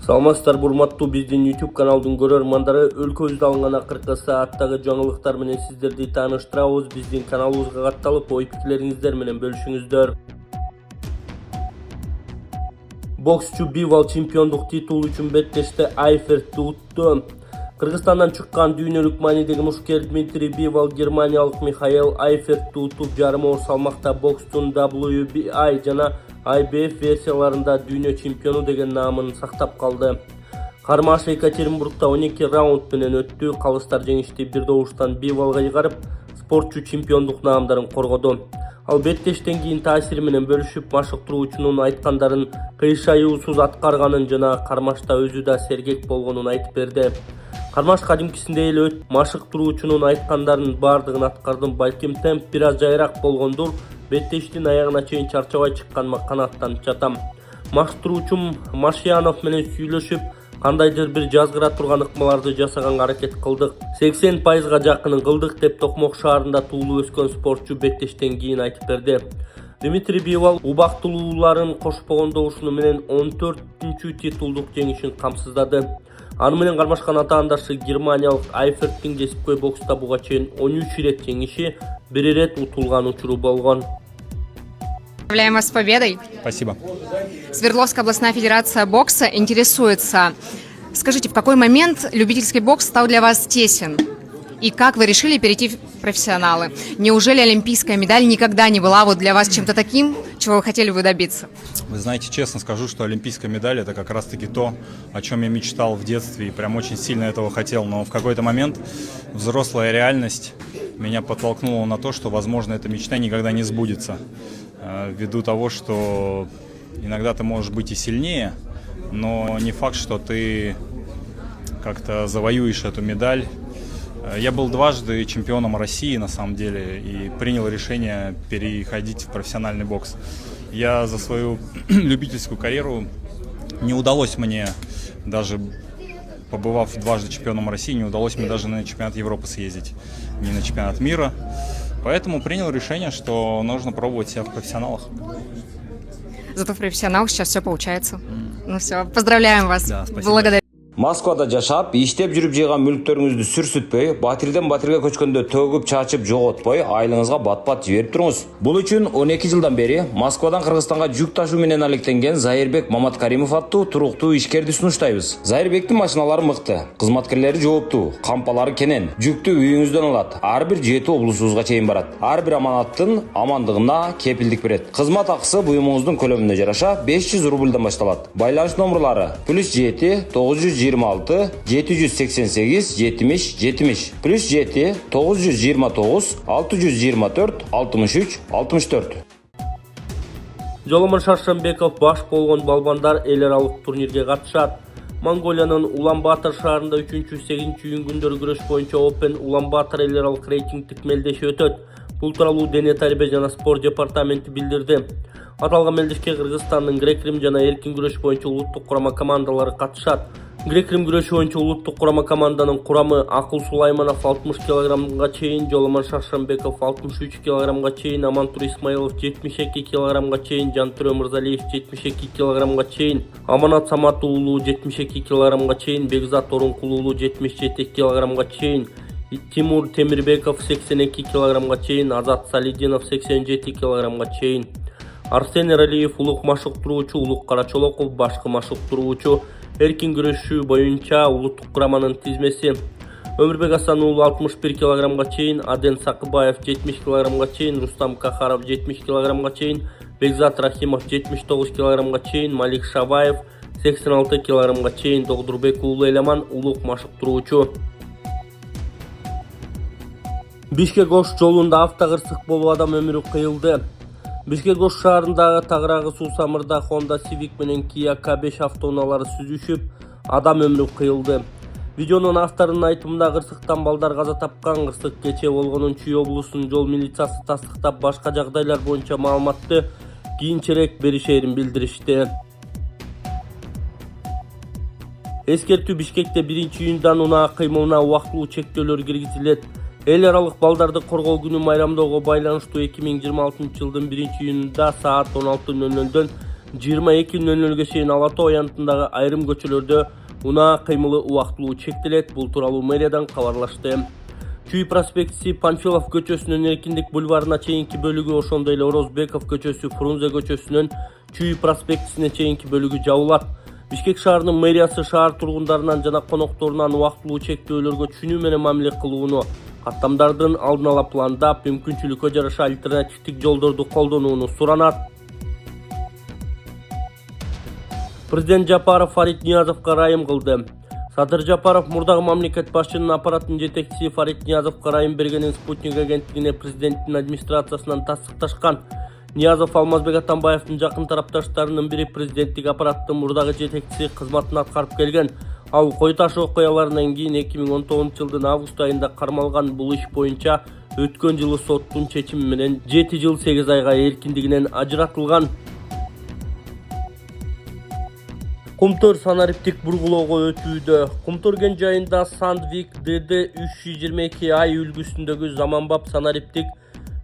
Саламатсыздар, урматтуу биздин YouTube каналдын көрөрмандары. Өлкөбүздө алынган акыркы сааттагы жаңылыктар менен сиздерди тааныштырабыз. Биздин каналыбызга катталып, ой-пикирлериңиздер менен бөлүшүңүздөр. Боксчу Бивал чемпиондук титул үчүн беттеште Айфертти утту. Кыргызстандан чыккан дүйнөлүк маанидеги мушкер Дмитрий Бивал германиялык Михаил Айфертти утуп, жарым оор салмакта бокстун WBI жана IBF версияларында дүйнө чемпиону деген наамын сактап калды. Кармаш Екатеринбургда 12 раунд менен өттү. Калыстар жеңишти бир добуштан Бивалга жыгарып, спортчу чемпиондук наамдарын коргоду. Ал беттештен кийин таасири менен бөлүшүп, машыктыруучунун айткандарын кыйшаюусуз аткарганын жана Кармашта өзү да сергек болгонун айтып берди. Кармаш кадимкисиндей эле машыктыруучунун айткандарын бардыгын аткардым, балким темп бир аз жайыраак болгондур. Беттештин аягына чейин чарчабай чыкканыма канааттанып жатам. Машыктыруучум Машиянов менен сүйлөшүп, кандайдыр бир жазгыра турган ыкмаларды жасаганга аракет кылдык. 80% жакынын кылдык деп Токмок шаарында туулуп өскөн спортчу беттештен кийин айтып берди. Дмитрий Бивал убактылууларын кошпогондо ушуну менен 14-чү титулдук жеңишин камсыздады. Аны менен кармашкан атаандашы германиялык Айферттин кесипкөй бокста буга чейин 13 ирет жеңиши, бир ирет утулган учуру болгон. Поздравляем вас с победой. Спасибо. Свердловская областная федерация бокса интересуется. Скажите, в какой момент любительский бокс стал для вас тесен? И как вы решили перейти в профессионалы? Неужели олимпийская медаль никогда не была вот для вас чем-то таким, чего вы хотели бы добиться? Вы знаете, честно скажу, что олимпийская медаль — это как раз-таки то, о чем я мечтал в детстве и прям очень сильно этого хотел. Но в какой-то момент взрослая реальность меня подтолкнула на то, что, возможно, эта мечта никогда не сбудется. Ввиду того, что иногда ты можешь быть и сильнее, но не факт, что ты как-то завоюешь эту медаль. Я был дважды чемпионом России, на самом деле, и принял решение переходить в профессиональный бокс. Я за свою любительскую карьеру не удалось мне, даже побывав дважды чемпионом России, не удалось мне даже на чемпионат Европы съездить, не на чемпионат мира. Поэтому принял решение, что нужно пробовать себя в профессионалах. Зато в профессионалах сейчас все получается. Ну все, поздравляем вас. Да, спасибо. Благодарю. Москвада жашап, иштеп жүрүп жыйган мүлктөрүңүздү сүрсүтпөй, батирден батирге көчкөндө төгүп чачып жоготпой, айлыңызга бат-бат жиберип туруңуз. Бул үчүн 12 жылдан бери Москвадан Кыргызстанга жүк ташуу менен алектенген Зайырбек Маматкаримов аттуу туруктуу ишкерди сунуштайбыз. Зайырбектин машиналары мыкты, кызматкерлери жооптуу, кампалары кенен, жүктү үйүңүздөн алат. Ар бир 7 облусубузга чейин барат. Ар бир аманаттын амандыгына кепилдик берет. Кызмат акысы буюмуңуздун көлөмүнө жараша 500 рубльдан башталат. Байланыш номерлары +7 926 788 70 70 +7 929 624 63 64. Жоломон Шаршенбеков баш болгон балбандар эл аралык турнирге катышат. Монголиянын Улан-Батор шаарында 3-8 күндөрү күрөш боюнча Open Улан-Батор эл аралык рейтингдик мелдеши өтөт. Бул тууралуу Дене тарбия жана спорт департаменти билдирди. Аталган мелдешке Кыргызстандын грек-рим жана эркин күрөш боюнча улуттук курама командалары катышат. Грек-рим күрөшү боюнча улуттук курама команданын курамы Акыл Сулайманов 60 кг чейин, Жоломон Шаршенбеков 63 кг чейин, Амантур Исмаилов 72 кг чейин, Жантүрө Мырзалиев 72 кг чейин, Аманат Самат уулу 72 кг чейин, Бекзат Орункул уулу 77 кг чейин, Тимур Темирбеков 82 кг чейин, Азат Салидинов 87 кг чейин. Арсен Эралиев улук машыктыруучу, Улук Карачолоков башкы машыктыруучу. Эркин күрөшүү боюнча улуттук кураманын тизмеси: Өмүрбек Асан уулу 61 кг чейин, Аден Сакыбаев 70 кг чейин, Рустам Кахаров 70 кг чейин, Бекзат Рахимов 79 кг чейин, Малик Шабаев 86 кг чейин, Догдурбек уулу Эламан улук машыктыруучу. Бишкек-Ош жолунда автокырсык болуп адам өмүрү кыйылды. Бишкек-Ош шаарындагы Тагырагы суу самырда Honda Civic менен Kia K5 автоунаалары сүзүшүп, адам өмүрү кыйылды. Видеонун авторунун айтымында кырсыктан балдар каза тапкан. Кырсык кечээ болгонун Чүй облусунун жол милициясы тастыктап, башка жагдайлар боюнча маалыматты кийинчерээк беришерин билдиришти. Эскертүү: Бишкекте 1-июндан унаа кыймылына убактылуу чектөөлөр киргизилет. Эл аралык балдарды коргоо күнү майрамдоого байланыштуу 2026 жылдын 1-июнунда саат 16:00 22:00 чейин Ала Тоо аянтындагы айрым көчөлөрдө унаа кыймылы убактылуу чектелет. Бул тууралуу мэриядан кабарлашты. Чүй проспектиси Панфилов көчөсүнөн Эркиндик бульварына чейинки бөлүгү, ошондой эле Орозбеков көчөсү Фрунзе көчөсүнөн Чүй проспектисине чейинки бөлүгү жабылат. Бишкек шаарынын мэриясы шаар тургундарынан жана конокторунан убактылуу чектөөлөргө түшүнүү менен мамиле кылууну, каттамдардын алдын ала пландап, мүмкүнчүлүккө жараша альтернативдик жолдорду колдонууну суранат. Президент Жапаров Фарид Ниязовго ырайым кылды. Садыр Жапаров мурдагы мамлекет башчынын аппаратынын жетекчиси Фарид Ниязовго ырайым бергенин Спутник агенттигине президенттин администрациясынан тастыкташкан. Ниязов Алмазбек Атамбаевдин жакын тарапташтарынын бири президенттик аппараттын мурдагы жетекчиси кызматын аткарып келген. Ал Кой Таш окуяларынан кийин 2019-жылдын август айында кармалган. Бул иш боюнча өткөн жылы соттун чечими менен 7 жыл 8 айга эркиндигинен ажыратылган. Кумтөр санариптик бургулоого өтүүдө. Кумтөр кен жайында Sandvik DD322i үлгүсүндөгү заманбап санариптик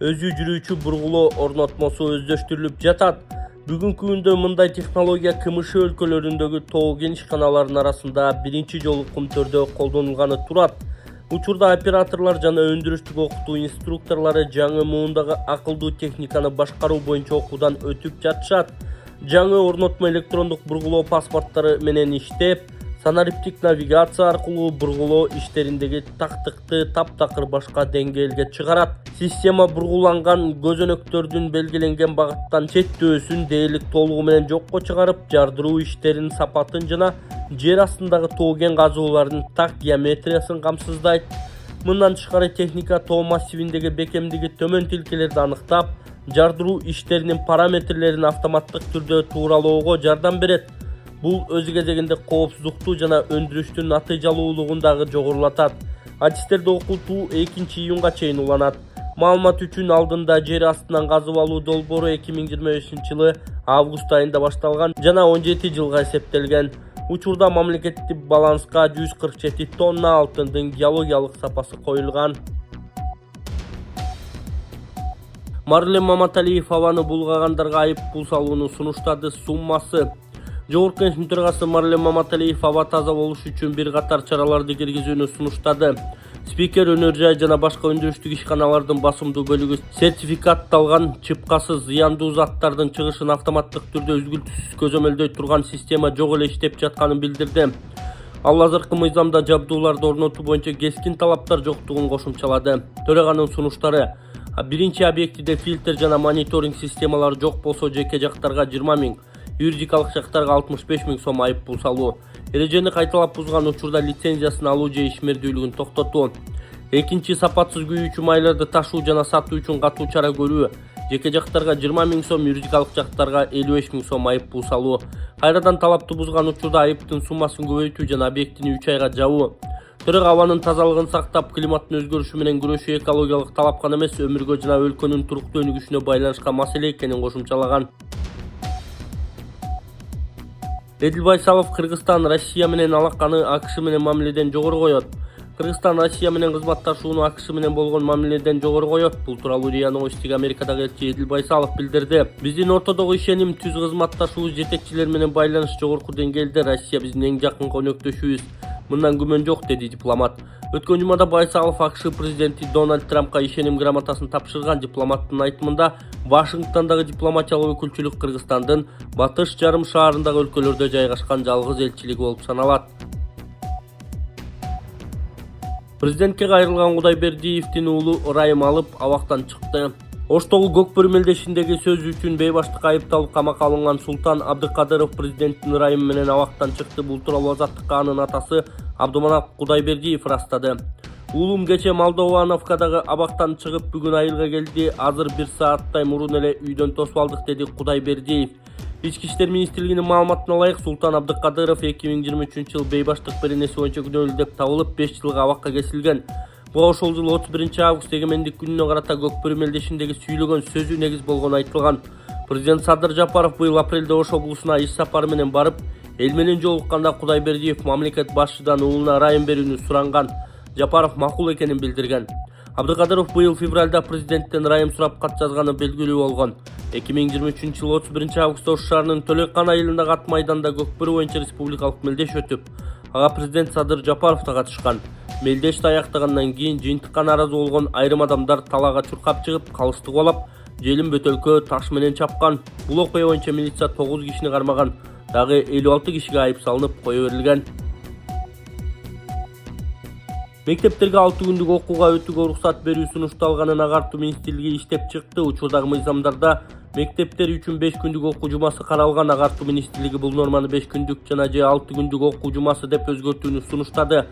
өзү жүрүүчү бургулоо орнотмосу өздөштүрүлүп жатат. Бүгүнкү күндө мындай технология КМШ өлкөлөрүндөгү тоо кен ишканаларынын арасында биринчи жолу Кумтөрдө колдонулганы турат. Учурда операторлор жана өндүрүштүк окутуу инструкторлору жаңы муундагы акылдуу техниканы башкаруу боюнча окуудан өтүп жатышат. Жаңы орнотма электрондук бургулоо паспорттары менен иштеп, санариптик навигация аркылуу бургулоо иштериндеги тактыкты таптакыр башка деңгээлге чыгарат. Система бургуланган көзөнөктөрдүн белгиленген багыттан четтөөсүн дээрлик толугу менен жокко чыгарып, жардыруу иштеринин сапатын жана жер астындагы тоо кен казуулардын так геометриясын камсыздайт. Мындан тышкары техника тоо массивиндеги бекемдиги төмөн тилкелерди аныктап, жардыруу иштеринин параметрлерин автоматтык түрдө тууралоого жардам берет. Бул өз кезегинде коопсуздукту жана өндүрүштүн натыйжалуулугун дагы жогорулатат. Адистерди окутуу 2-июнга чейин уланат. Маалымат үчүн алдында жер астынан казып алуу долбоору 2025-жылы август айында башталган жана 17 жылга эсептелген. Учурда мамлекеттик баланска 147 тонна алтындын геологиялык сапасы коюлган. Марлен Маматалиев абаны булгагандарга айып пул салууну сунуштады. Суммасы Жогорку Кеңештин төрагасы Марлен Маматалиев аба таза болуш үчүн бир катар чараларды киргизүүнү сунуштады. Спикер өнөр жай жана башка өндүрүштүк ишканалардын басымдуу бөлүгү сертификатталган чыпкасыз зыяндуу заттардын чыгышын автоматтык түрдө үзгүлтүсүз көзөмөлдөй турган система жок эле иштеп жатканын билдирди. Ал азыркы мыйзамда жабдууларды орнотуу боюнча кескин талаптар жоктугун кошумчалады. Төраганын сунуштары: биринчи объектиде фильтр жана мониторинг системалары жок болсо жеке жактарга 20 000, юридикалык жактарга 65 000 сом айып пул салуу. Эрежени кайталап бузган учурда лицензиясын алуу же ишмердүүлүгүн токтотуу. Экинчи, сапатсыз күйүүчү майларды ташуу жана сатуу үчүн катуу чара көрүү. Жеке жактарга 20 000 сом, юридикалык жактарга 55 000 сом айып пул салуу. Кайрадан талапты бузган учурда айыптын суммасын көбөйтүү жана объектини 3 айга жабуу. Төрөг абанын тазалыгын сактап, климаттын өзгөрүшү менен күрөшүү экологиялык талап гана эмес, өмүргө жана өлкөнүн туруктуу өнүгүшүнө байланышкан маселе экенин кошумчалаган. Эдил Байсалов Кыргызстан Россия менен алаканы АКШ менен мамиледен жогору коет. Кыргызстан Россия менен кызматташууну АКШ менен болгон мамиледен жогору коет. Бул тууралуу РИА Новостиге Америкадагы элчи Эдил Байсалов билдирди. Биздин ортодогу ишеним, түз кызматташуубуз жетекчилер менен байланыш жогорку деңгээлде. Россия биздин эң жакын өнөктөшүбүз. Мындан күмөн жок, деди дипломат. Өткөн жумада Байсалов АКШ президенти Дональд Трампка ишеним грамотасын тапшырган. Дипломаттын айтымында, Вашингтондагы дипломатиялык өкүлчүлүк Кыргызстандын батыш жарым шаарындагы өлкөлөрдө жайгашкан жалгыз элчилиги болуп саналат. Президентке кайрылган Кудайбердиевдин уулу ырайым алып, абактан чыкты. Оштогу Көкбөр мелдешиндеги сөзү үчүн бейбаштыкка айыпталып камакка алынган Султан Абдыкадыров президенттин ырайымы менен абактан чыкты. Бул тууралуу Азаттыкка анын атасы Абдуманап Кудайбердиев ырастады. Уулум кече Молдовановкадагы абактан чыгып, бүгүн айылга келди. Азыр 1 сааттай мурун эле үйдөн тосуп алдык, деди Кудайбердиев. Ички иштер министрлигинин маалыматына ылайык, Султан Абдыкадыров 2023-жылы бейбаштык беренеси боюнча күнөөлүү деп табылып, 5 жылга абакка кесилген. Буга ошол жылы 31 август эгемендик күнүнө карата Көкбөр мелдешиндеги сүйлөгөн сөзү негиз болгону айтылган. Президент Садыр Жапаров быйыл апрелде Ош облусуна иш сапары менен барып, эл менен жолукканда Кудайбердиев мамлекет башчыдан уулуна ырайым берүүнү суранган. Жапаров макул экенин билдирген. Абдыкадыров быйыл февралда президенттен ырайым сурап кат жазганы белгилүү болгон. 2023 жылы 31 августта Ош шаарынын Төлөккан айылындагы ат майданда Көкбөрү боюнча республикалык мелдеш өтүп, ага президент Садыр Жапаров да катышкан. Мелдешти аяктагандан кийин жыйынтыкка нааразы болгон айрым адамдар талаага чуркап чыгып, калышты кубалап, желин бөтөлкө таш менен чапкан. Бул окуя боюнча милиция 9 кишини кармаган, дагы 56 кишиге айып салынып кое берилген. Мектептерге 6 күндүк окууга өтүүгө уруксат берүү сунушталганын агартуу министрлиги иштеп чыкты. Учурдагы мыйзамдарда мектептер үчүн 5 күндүк окуу жумасы каралган. Агартуу министрлиги бул норманы 5 күндүк жана же 6 күндүк окуу жумасы деп өзгөртүүнү сунуштады.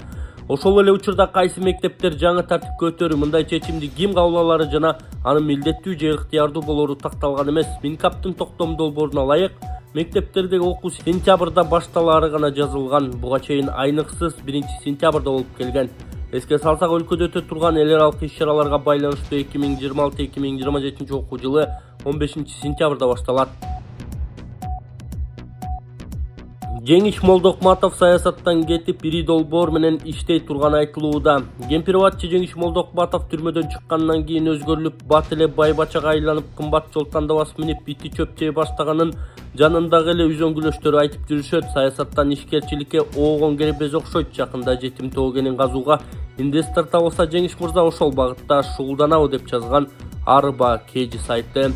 Ошол эле учурда кайсы мектептер жаңы тартипке өтөрү, мындай чечимди ким кабыл алары жана анын милдеттүү же ыктыярдуу болору такталган эмес. Минкаптын токтом долбооруна ылайык мектептердеги окуу сентябрда башталаары гана жазылган. Буга чейин айныксыз 1-сентябрда болуп келген. Эске салсак, өлкөдө өтө турган эл аралык иш-чараларга байланыштуу 2026-2027 окуу жылы 15-сентябрда башталат. Жеңиш Молдокматов саясаттан кетип, ири долбоор менен иштей турганы айтылууда. Кемпирбатчы Жеңиш Молдокматов түрмөдөн чыккандан кийин өзгөрүлүп, бат эле байбачага айланып, кымбат жол тандабас минип ити чөп жей баштаганын жанындагы эле үзөңгүлөштөрү айтып жүрүшөт. Саясаттан ишкерчиликке оогон кербез окшойт. Жакында жетим тоогенин казууга инвестор табылса, Жеңиш мырза ошол багытта шугулданабы деп жазган Арба Кежи сайты.